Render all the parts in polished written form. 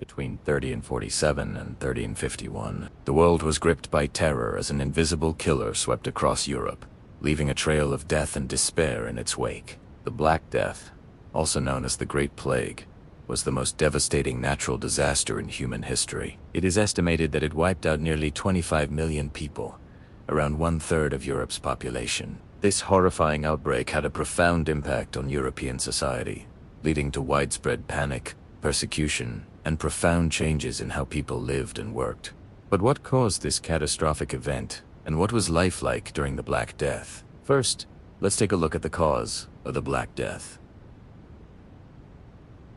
Between 30 and 47 and 30 and 51, the world was gripped by terror as an invisible killer swept across Europe, leaving a trail of death and despair in its wake. The Black Death, also known as the Great Plague, was the most devastating natural disaster in human history. It is estimated that it wiped out nearly 25 million people, around 1/3 of Europe's population. This horrifying outbreak had a profound impact on European society, leading to widespread panic, persecution, and profound changes in how people lived and worked. But what caused this catastrophic event, and what was life like during the Black Death? First, let's take a look at the cause of the Black Death.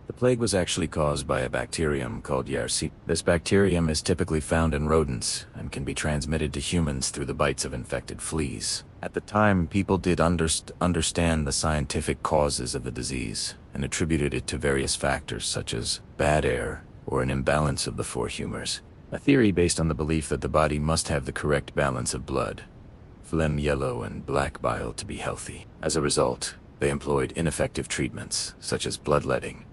The plague was actually caused by a bacterium called Yersinia. This bacterium is typically found in rodents and can be transmitted to humans through the bites of infected fleas. At the time, people did understand the scientific causes of the disease and attributed it to various factors such as bad air or an imbalance of the four humors. A theory based on the belief that the body must have the correct balance of blood, phlegm, yellow, and black bile to be healthy. As a result, they employed ineffective treatments such as bloodletting,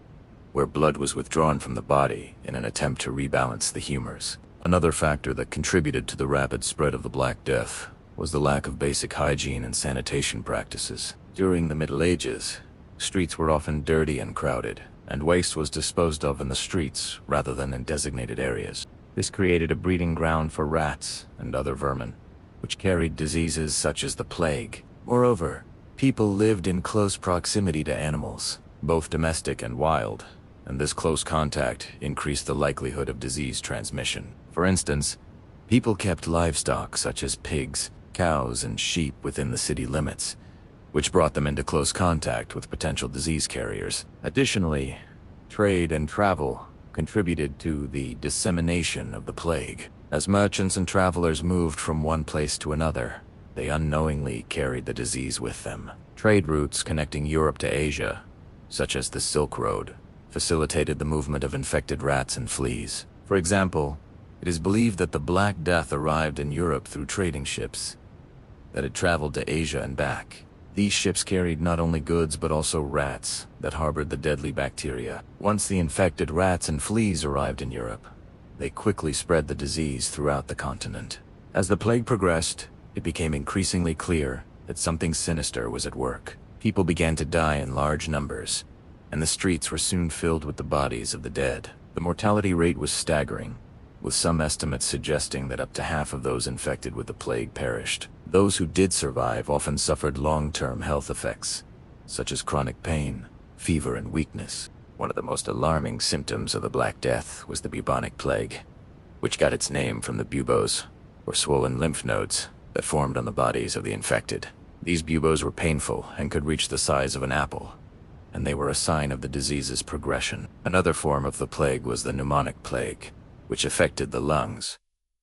where blood was withdrawn from the body in an attempt to rebalance the humors. Another factor that contributed to the rapid spread of the Black Death was the lack of basic hygiene and sanitation practices. During the Middle Ages, streets were often dirty and crowded, and waste was disposed of in the streets rather than in designated areas. This created a breeding ground for rats and other vermin, which carried diseases such as the plague. Moreover, people lived in close proximity to animals, both domestic and wild, and this close contact increased the likelihood of disease transmission. For instance, people kept livestock such as pigs, cows, and sheep within the city limits, which brought them into close contact with potential disease carriers. Additionally, trade and travel contributed to the dissemination of the plague. As merchants and travelers moved from one place to another, they unknowingly carried the disease with them. Trade routes connecting Europe to Asia, such as the Silk Road, facilitated the movement of infected rats and fleas. For example, it is believed that the Black Death arrived in Europe through trading ships that had traveled to Asia and back. These ships carried not only goods but also rats that harbored the deadly bacteria. Once the infected rats and fleas arrived in Europe, they quickly spread the disease throughout the continent. As the plague progressed, it became increasingly clear that something sinister was at work. People began to die in large numbers, and the streets were soon filled with the bodies of the dead. The mortality rate was staggering, with some estimates suggesting that up to half of those infected with the plague perished. Those who did survive often suffered long-term health effects, such as chronic pain, fever, and weakness. One of the most alarming symptoms of the Black Death was the bubonic plague, which got its name from the buboes, or swollen lymph nodes, that formed on the bodies of the infected. These buboes were painful and could reach the size of an apple, and they were a sign of the disease's progression. Another form of the plague was the pneumonic plague, which affected the lungs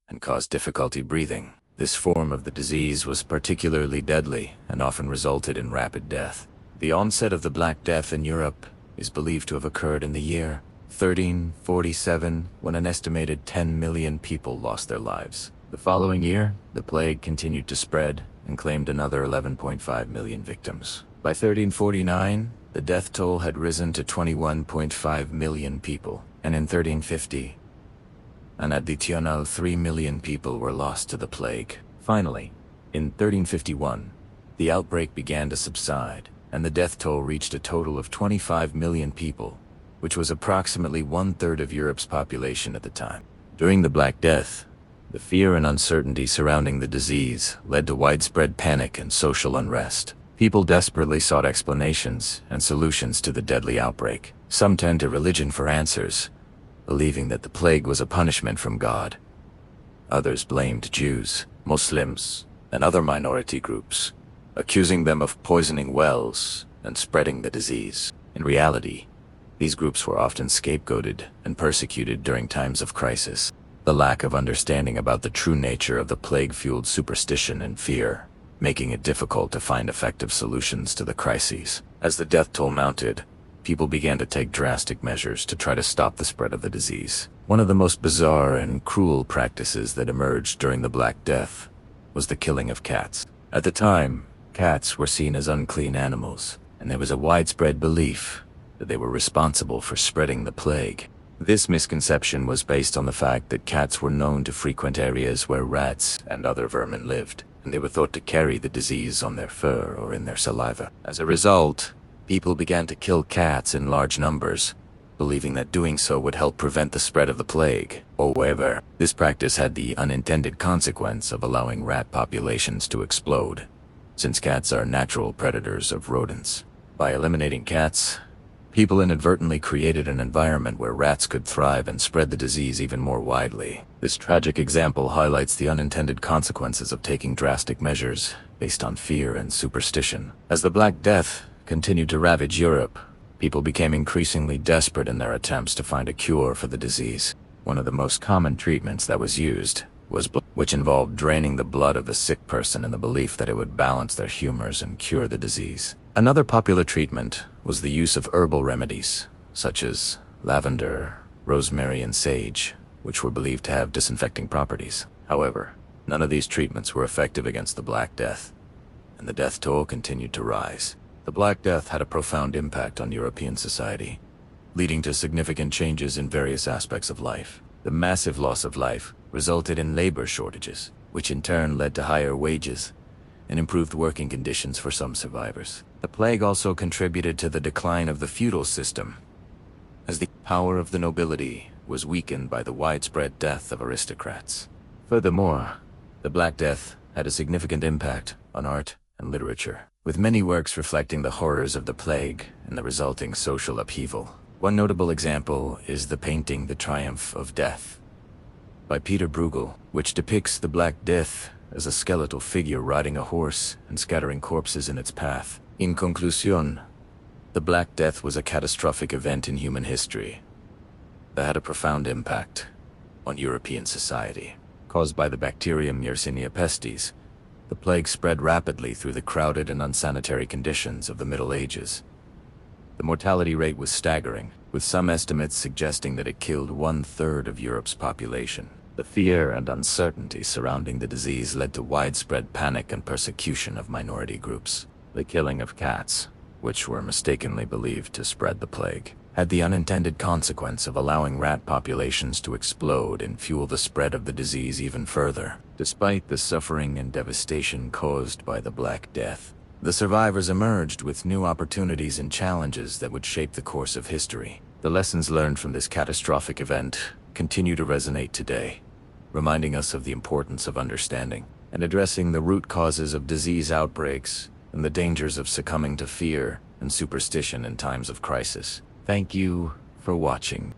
and caused difficulty breathing. This form of the disease was particularly deadly and often resulted in rapid death. The onset of the Black Death in Europe is believed to have occurred in the year 1347, when an estimated 10 million people lost their lives. The following year, the plague continued to spread and claimed another 11.5 million victims. By 1349, the death toll had risen to 21.5 million people, and in 1350, an additional 3 million people were lost to the plague. Finally, in 1351, the outbreak began to subside, and the death toll reached a total of 25 million people, which was approximately 1/3 of Europe's population at the time. During the Black Death, the fear and uncertainty surrounding the disease led to widespread panic and social unrest. People desperately sought explanations and solutions to the deadly outbreak. Some turned to religion for answers, believing that the plague was a punishment from God. Others blamed Jews, Muslims, and other minority groups, accusing them of poisoning wells and spreading the disease. In reality, these groups were often scapegoated and persecuted during times of crisis. The lack of understanding about the true nature of the plague fueled superstition and fear, making it difficult to find effective solutions to the crises. As the death toll mounted, people began to take drastic measures to try to stop the spread of the disease. One of the most bizarre and cruel practices that emerged during the Black Death was the killing of cats. At the time, cats were seen as unclean animals, and there was a widespread belief that they were responsible for spreading the plague. This misconception was based on the fact that cats were known to frequent areas where rats and other vermin lived, and they were thought to carry the disease on their fur or in their saliva. As a result, people began to kill cats in large numbers, believing that doing so would help prevent the spread of the plague. However, this practice had the unintended consequence of allowing rat populations to explode, since cats are natural predators of rodents. By eliminating cats, people inadvertently created an environment where rats could thrive and spread the disease even more widely. This tragic example highlights the unintended consequences of taking drastic measures based on fear and superstition. As the Black Death continued to ravage Europe, people became increasingly desperate in their attempts to find a cure for the disease. One of the most common treatments that was used was which involved draining the blood of the sick person in the belief that it would balance their humors and cure the disease. Another popular treatment was the use of herbal remedies, such as lavender, rosemary, and sage, which were believed to have disinfecting properties. However, none of these treatments were effective against the Black Death, and the death toll continued to rise. The Black Death had a profound impact on European society, leading to significant changes in various aspects of life. The massive loss of life resulted in labor shortages, which in turn led to higher wages and improved working conditions for some survivors. The plague also contributed to the decline of the feudal system, as the power of the nobility was weakened by the widespread death of aristocrats. Furthermore, the Black Death had a significant impact on art and literature, with many works reflecting the horrors of the plague and the resulting social upheaval. One notable example is the painting The Triumph of Death by Peter Bruegel, which depicts the Black Death as a skeletal figure riding a horse and scattering corpses in its path. In conclusion, the Black Death was a catastrophic event in human history that had a profound impact on European society. Caused by the bacterium Yersinia pestis, the plague spread rapidly through the crowded and unsanitary conditions of the Middle Ages. The mortality rate was staggering, with some estimates suggesting that it killed 1/3 of Europe's population. The fear and uncertainty surrounding the disease led to widespread panic and persecution of minority groups. The killing of cats, which were mistakenly believed to spread the plague, had the unintended consequence of allowing rat populations to explode and fuel the spread of the disease even further. Despite the suffering and devastation caused by the Black Death, the survivors emerged with new opportunities and challenges that would shape the course of history. The lessons learned from this catastrophic event continue to resonate today, reminding us of the importance of understanding and addressing the root causes of disease outbreaks and the dangers of succumbing to fear and superstition in times of crisis. Thank you for watching.